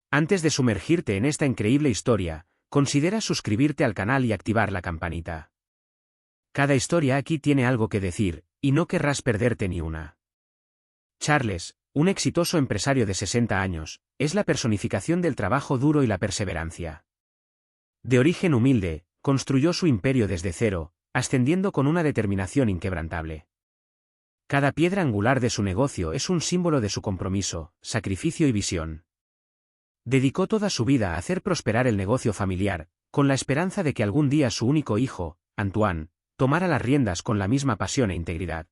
Antes de sumergirte en esta increíble historia, considera suscribirte al canal y activar la campanita. Cada historia aquí tiene algo que decir, y no querrás perderte ni una. Charles, un exitoso empresario de 60 años, es la personificación del trabajo duro y la perseverancia. De origen humilde, construyó su imperio desde cero, ascendiendo con una determinación inquebrantable. Cada piedra angular de su negocio es un símbolo de su compromiso, sacrificio y visión. Dedicó toda su vida a hacer prosperar el negocio familiar, con la esperanza de que algún día su único hijo, Antoine, tomara las riendas con la misma pasión e integridad.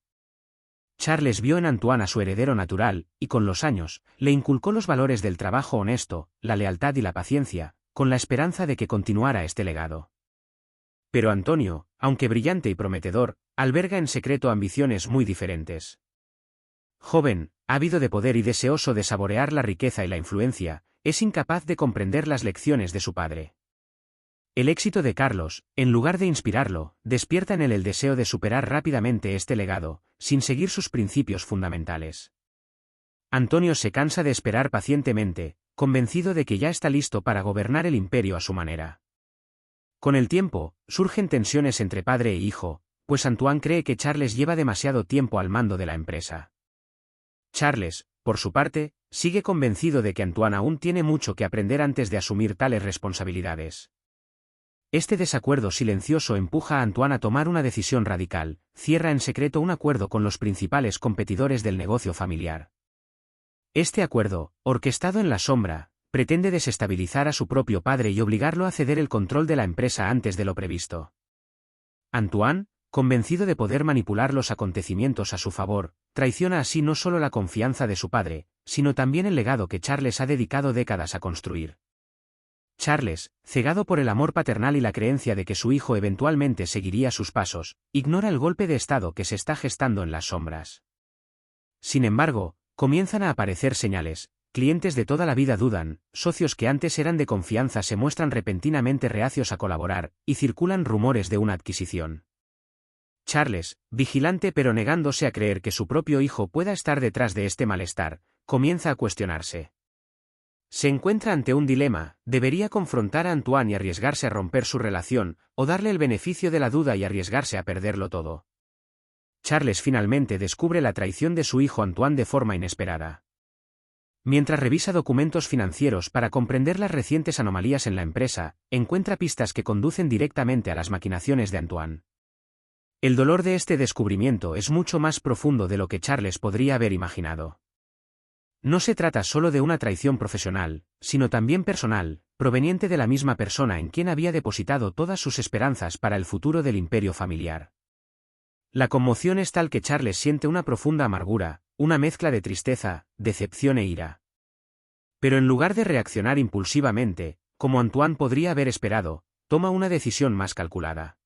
Charles vio en Antoine a su heredero natural, y con los años, le inculcó los valores del trabajo honesto, la lealtad y la paciencia, con la esperanza de que continuara este legado. Pero Antonio, aunque brillante y prometedor, alberga en secreto ambiciones muy diferentes. Joven, ávido de poder y deseoso de saborear la riqueza y la influencia, es incapaz de comprender las lecciones de su padre. El éxito de Carlos, en lugar de inspirarlo, despierta en él el deseo de superar rápidamente este legado, sin seguir sus principios fundamentales. Antonio se cansa de esperar pacientemente, convencido de que ya está listo para gobernar el imperio a su manera. Con el tiempo, surgen tensiones entre padre e hijo, pues Antoine cree que Charles lleva demasiado tiempo al mando de la empresa. Charles, por su parte, sigue convencido de que Antoine aún tiene mucho que aprender antes de asumir tales responsabilidades. Este desacuerdo silencioso empuja a Antoine a tomar una decisión radical: cierra en secreto un acuerdo con los principales competidores del negocio familiar. Este acuerdo, orquestado en la sombra, pretende desestabilizar a su propio padre y obligarlo a ceder el control de la empresa antes de lo previsto. Antoine, convencido de poder manipular los acontecimientos a su favor, traiciona así no solo la confianza de su padre, sino también el legado que Charles ha dedicado décadas a construir. Charles, cegado por el amor paternal y la creencia de que su hijo eventualmente seguiría sus pasos, ignora el golpe de estado que se está gestando en las sombras. Sin embargo, comienzan a aparecer señales: clientes de toda la vida dudan, socios que antes eran de confianza se muestran repentinamente reacios a colaborar, y circulan rumores de una adquisición. Charles, vigilante pero negándose a creer que su propio hijo pueda estar detrás de este malestar, comienza a cuestionarse. Se encuentra ante un dilema: ¿debería confrontar a Antoine y arriesgarse a romper su relación, o darle el beneficio de la duda y arriesgarse a perderlo todo? Charles finalmente descubre la traición de su hijo Antoine de forma inesperada. Mientras revisa documentos financieros para comprender las recientes anomalías en la empresa, encuentra pistas que conducen directamente a las maquinaciones de Antoine. El dolor de este descubrimiento es mucho más profundo de lo que Charles podría haber imaginado. No se trata solo de una traición profesional, sino también personal, proveniente de la misma persona en quien había depositado todas sus esperanzas para el futuro del imperio familiar. La conmoción es tal que Charles siente una profunda amargura, una mezcla de tristeza, decepción e ira. Pero en lugar de reaccionar impulsivamente, como Antoine podría haber esperado, toma una decisión más calculada.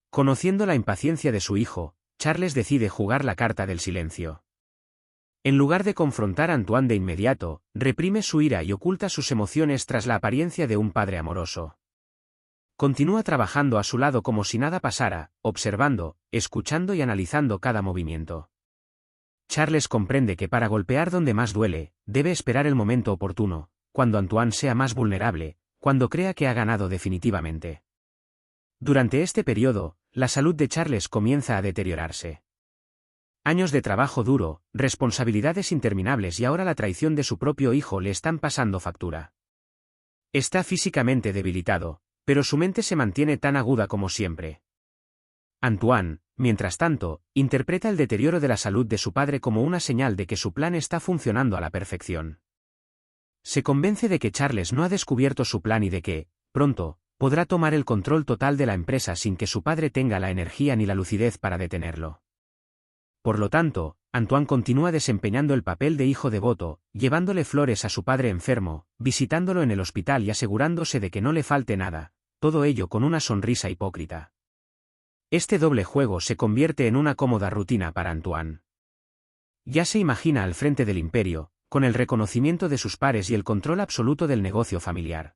Conociendo la impaciencia de su hijo, Charles decide jugar la carta del silencio. En lugar de confrontar a Antoine de inmediato, reprime su ira y oculta sus emociones tras la apariencia de un padre amoroso. Continúa trabajando a su lado como si nada pasara, observando, escuchando y analizando cada movimiento. Charles comprende que para golpear donde más duele, debe esperar el momento oportuno, cuando Antoine sea más vulnerable, cuando crea que ha ganado definitivamente. Durante este periodo, la salud de Charles comienza a deteriorarse. Años de trabajo duro, responsabilidades interminables y ahora la traición de su propio hijo le están pasando factura. Está físicamente debilitado, pero su mente se mantiene tan aguda como siempre. Antoine, mientras tanto, interpreta el deterioro de la salud de su padre como una señal de que su plan está funcionando a la perfección. Se convence de que Charles no ha descubierto su plan y de que, pronto, podrá tomar el control total de la empresa sin que su padre tenga la energía ni la lucidez para detenerlo. Por lo tanto, Antoine continúa desempeñando el papel de hijo devoto, llevándole flores a su padre enfermo, visitándolo en el hospital y asegurándose de que no le falte nada, todo ello con una sonrisa hipócrita. Este doble juego se convierte en una cómoda rutina para Antoine. Ya se imagina al frente del imperio, con el reconocimiento de sus pares y el control absoluto del negocio familiar.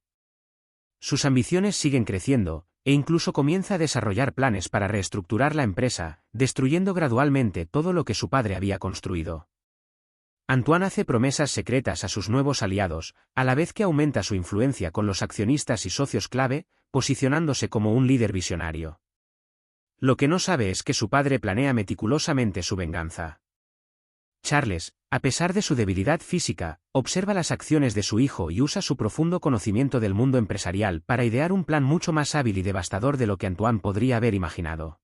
Sus ambiciones siguen creciendo, e incluso comienza a desarrollar planes para reestructurar la empresa, destruyendo gradualmente todo lo que su padre había construido. Antoine hace promesas secretas a sus nuevos aliados, a la vez que aumenta su influencia con los accionistas y socios clave, posicionándose como un líder visionario. Lo que no sabe es que su padre planea meticulosamente su venganza. Charles, a pesar de su debilidad física, observa las acciones de su hijo y usa su profundo conocimiento del mundo empresarial para idear un plan mucho más hábil y devastador de lo que Antoine podría haber imaginado.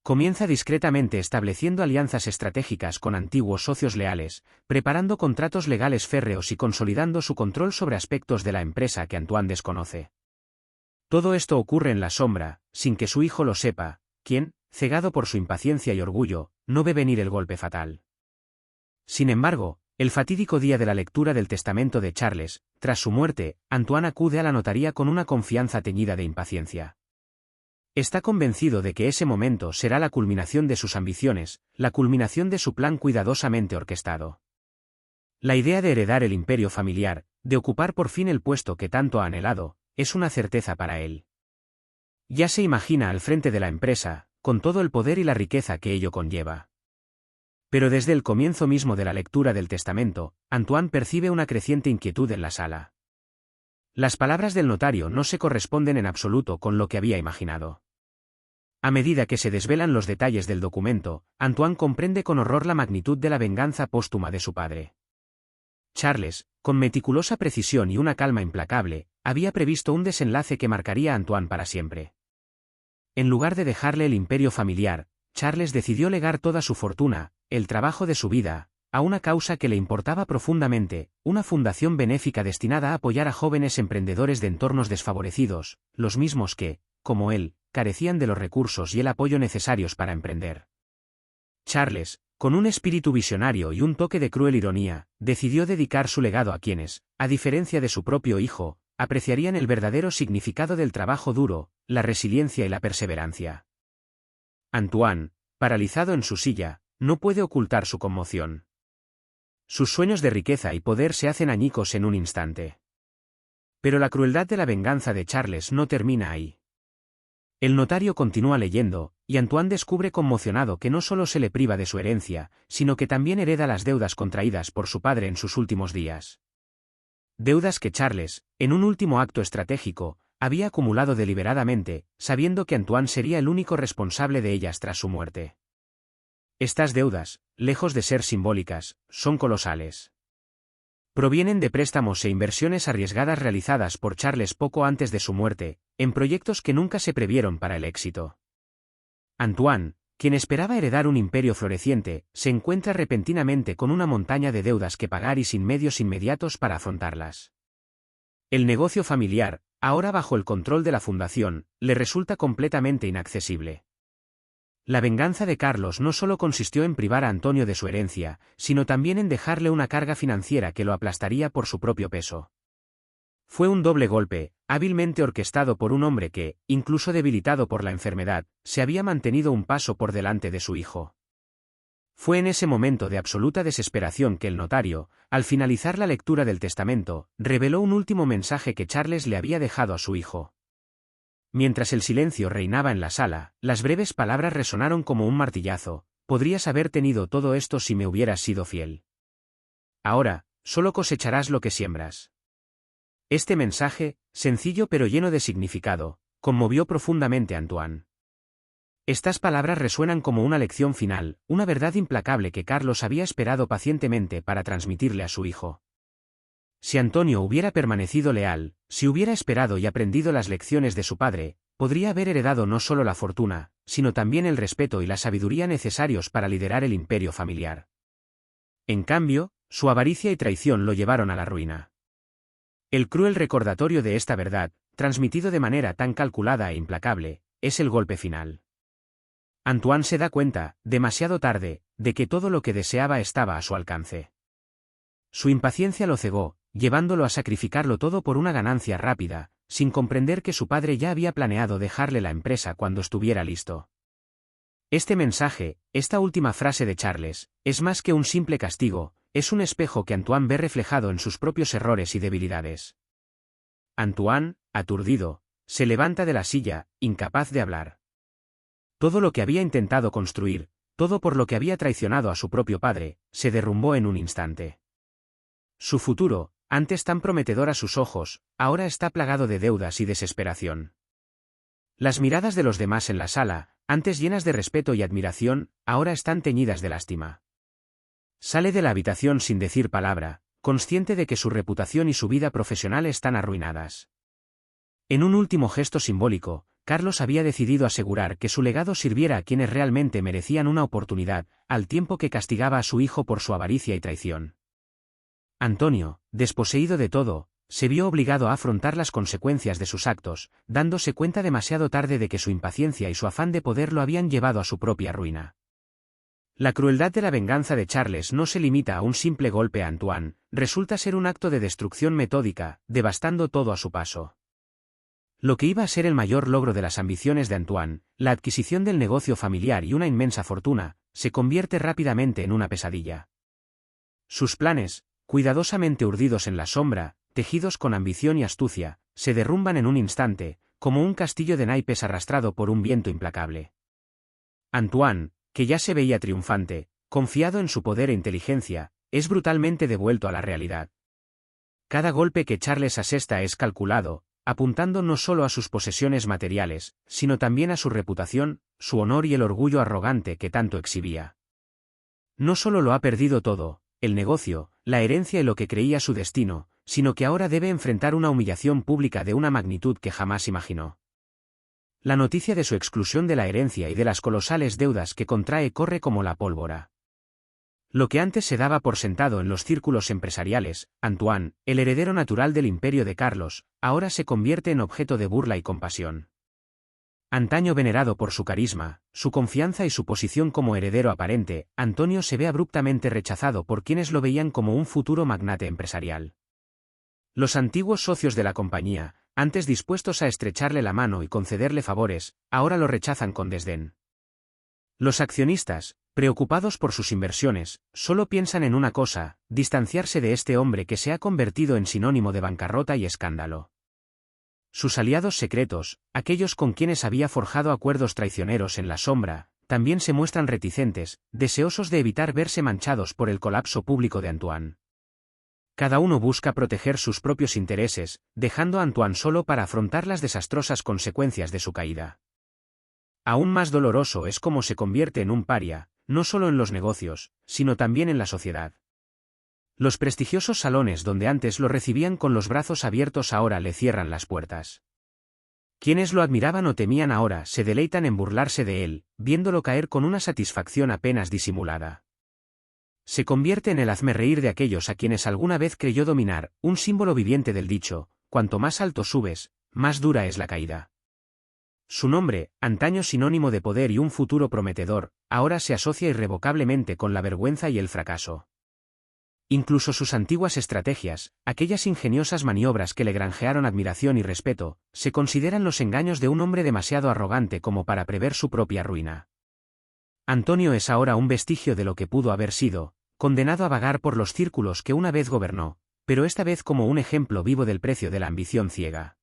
Comienza discretamente estableciendo alianzas estratégicas con antiguos socios leales, preparando contratos legales férreos y consolidando su control sobre aspectos de la empresa que Antoine desconoce. Todo esto ocurre en la sombra, sin que su hijo lo sepa, quien, cegado por su impaciencia y orgullo, no ve venir el golpe fatal. Sin embargo, el fatídico día de la lectura del testamento de Charles, tras su muerte, Antoine acude a la notaría con una confianza teñida de impaciencia. Está convencido de que ese momento será la culminación de sus ambiciones, la culminación de su plan cuidadosamente orquestado. La idea de heredar el imperio familiar, de ocupar por fin el puesto que tanto ha anhelado, es una certeza para él. Ya se imagina al frente de la empresa, con todo el poder y la riqueza que ello conlleva. Pero desde el comienzo mismo de la lectura del testamento, Antoine percibe una creciente inquietud en la sala. Las palabras del notario no se corresponden en absoluto con lo que había imaginado. A medida que se desvelan los detalles del documento, Antoine comprende con horror la magnitud de la venganza póstuma de su padre. Charles, con meticulosa precisión y una calma implacable, había previsto un desenlace que marcaría a Antoine para siempre. En lugar de dejarle el imperio familiar, Charles decidió legar toda su fortuna, el trabajo de su vida, a una causa que le importaba profundamente, una fundación benéfica destinada a apoyar a jóvenes emprendedores de entornos desfavorecidos, los mismos que, como él, carecían de los recursos y el apoyo necesarios para emprender. Charles, con un espíritu visionario y un toque de cruel ironía, decidió dedicar su legado a quienes, a diferencia de su propio hijo, apreciarían el verdadero significado del trabajo duro, la resiliencia y la perseverancia. Antoine, paralizado en su silla, no puede ocultar su conmoción. Sus sueños de riqueza y poder se hacen añicos en un instante. Pero la crueldad de la venganza de Charles no termina ahí. El notario continúa leyendo, y Antoine descubre conmocionado que no solo se le priva de su herencia, sino que también hereda las deudas contraídas por su padre en sus últimos días. Deudas que Charles, en un último acto estratégico, había acumulado deliberadamente, sabiendo que Antoine sería el único responsable de ellas tras su muerte. Estas deudas, lejos de ser simbólicas, son colosales. Provienen de préstamos e inversiones arriesgadas realizadas por Charles poco antes de su muerte, en proyectos que nunca se previeron para el éxito. Antoine, quien esperaba heredar un imperio floreciente, se encuentra repentinamente con una montaña de deudas que pagar y sin medios inmediatos para afrontarlas. El negocio familiar, ahora bajo el control de la fundación, le resulta completamente inaccesible. La venganza de Carlos no solo consistió en privar a Antonio de su herencia, sino también en dejarle una carga financiera que lo aplastaría por su propio peso. Fue un doble golpe, hábilmente orquestado por un hombre que, incluso debilitado por la enfermedad, se había mantenido un paso por delante de su hijo. Fue en ese momento de absoluta desesperación que el notario, al finalizar la lectura del testamento, reveló un último mensaje que Charles le había dejado a su hijo. Mientras el silencio reinaba en la sala, las breves palabras resonaron como un martillazo: podrías haber tenido todo esto si me hubieras sido fiel. Ahora, solo cosecharás lo que siembras. Este mensaje, sencillo pero lleno de significado, conmovió profundamente a Antoine. Estas palabras resuenan como una lección final, una verdad implacable que Carlos había esperado pacientemente para transmitirle a su hijo. Si Antonio hubiera permanecido leal, si hubiera esperado y aprendido las lecciones de su padre, podría haber heredado no solo la fortuna, sino también el respeto y la sabiduría necesarios para liderar el imperio familiar. En cambio, su avaricia y traición lo llevaron a la ruina. El cruel recordatorio de esta verdad, transmitido de manera tan calculada e implacable, es el golpe final. Antoine se da cuenta, demasiado tarde, de que todo lo que deseaba estaba a su alcance. Su impaciencia lo cegó, llevándolo a sacrificarlo todo por una ganancia rápida, sin comprender que su padre ya había planeado dejarle la empresa cuando estuviera listo. Este mensaje, esta última frase de Charles, es más que un simple castigo, es un espejo que Antoine ve reflejado en sus propios errores y debilidades. Antoine, aturdido, se levanta de la silla, incapaz de hablar. Todo lo que había intentado construir, todo por lo que había traicionado a su propio padre, se derrumbó en un instante. Su futuro, antes tan prometedor a sus ojos, ahora está plagado de deudas y desesperación. Las miradas de los demás en la sala, antes llenas de respeto y admiración, ahora están teñidas de lástima. Sale de la habitación sin decir palabra, consciente de que su reputación y su vida profesional están arruinadas. En un último gesto simbólico, Carlos había decidido asegurar que su legado sirviera a quienes realmente merecían una oportunidad, al tiempo que castigaba a su hijo por su avaricia y traición. Antonio, desposeído de todo, se vio obligado a afrontar las consecuencias de sus actos, dándose cuenta demasiado tarde de que su impaciencia y su afán de poder lo habían llevado a su propia ruina. La crueldad de la venganza de Charles no se limita a un simple golpe a Antoine, resulta ser un acto de destrucción metódica, devastando todo a su paso. Lo que iba a ser el mayor logro de las ambiciones de Antoine, la adquisición del negocio familiar y una inmensa fortuna, se convierte rápidamente en una pesadilla. Sus planes, cuidadosamente urdidos en la sombra, tejidos con ambición y astucia, se derrumban en un instante, como un castillo de naipes arrastrado por un viento implacable. Antoine, que ya se veía triunfante, confiado en su poder e inteligencia, es brutalmente devuelto a la realidad. Cada golpe que Charles asesta es calculado, apuntando no solo a sus posesiones materiales, sino también a su reputación, su honor y el orgullo arrogante que tanto exhibía. No solo lo ha perdido todo, el negocio, la herencia y lo que creía su destino, sino que ahora debe enfrentar una humillación pública de una magnitud que jamás imaginó. La noticia de su exclusión de la herencia y de las colosales deudas que contrae corre como la pólvora. Lo que antes se daba por sentado en los círculos empresariales, Antoine, el heredero natural del imperio de Carlos, ahora se convierte en objeto de burla y compasión. Antaño venerado por su carisma, su confianza y su posición como heredero aparente, Antonio se ve abruptamente rechazado por quienes lo veían como un futuro magnate empresarial. Los antiguos socios de la compañía, antes dispuestos a estrecharle la mano y concederle favores, ahora lo rechazan con desdén. Los accionistas, preocupados por sus inversiones, solo piensan en una cosa: distanciarse de este hombre que se ha convertido en sinónimo de bancarrota y escándalo. Sus aliados secretos, aquellos con quienes había forjado acuerdos traicioneros en la sombra, también se muestran reticentes, deseosos de evitar verse manchados por el colapso público de Antoine. Cada uno busca proteger sus propios intereses, dejando a Antoine solo para afrontar las desastrosas consecuencias de su caída. Aún más doloroso es cómo se convierte en un paria, no solo en los negocios, sino también en la sociedad. Los prestigiosos salones donde antes lo recibían con los brazos abiertos ahora le cierran las puertas. Quienes lo admiraban o temían ahora se deleitan en burlarse de él, viéndolo caer con una satisfacción apenas disimulada. Se convierte en el hazmerreír de aquellos a quienes alguna vez creyó dominar, un símbolo viviente del dicho: cuanto más alto subes, más dura es la caída. Su nombre, antaño sinónimo de poder y un futuro prometedor, ahora se asocia irrevocablemente con la vergüenza y el fracaso. Incluso sus antiguas estrategias, aquellas ingeniosas maniobras que le granjearon admiración y respeto, se consideran los engaños de un hombre demasiado arrogante como para prever su propia ruina. Antonio es ahora un vestigio de lo que pudo haber sido, condenado a vagar por los círculos que una vez gobernó, pero esta vez como un ejemplo vivo del precio de la ambición ciega.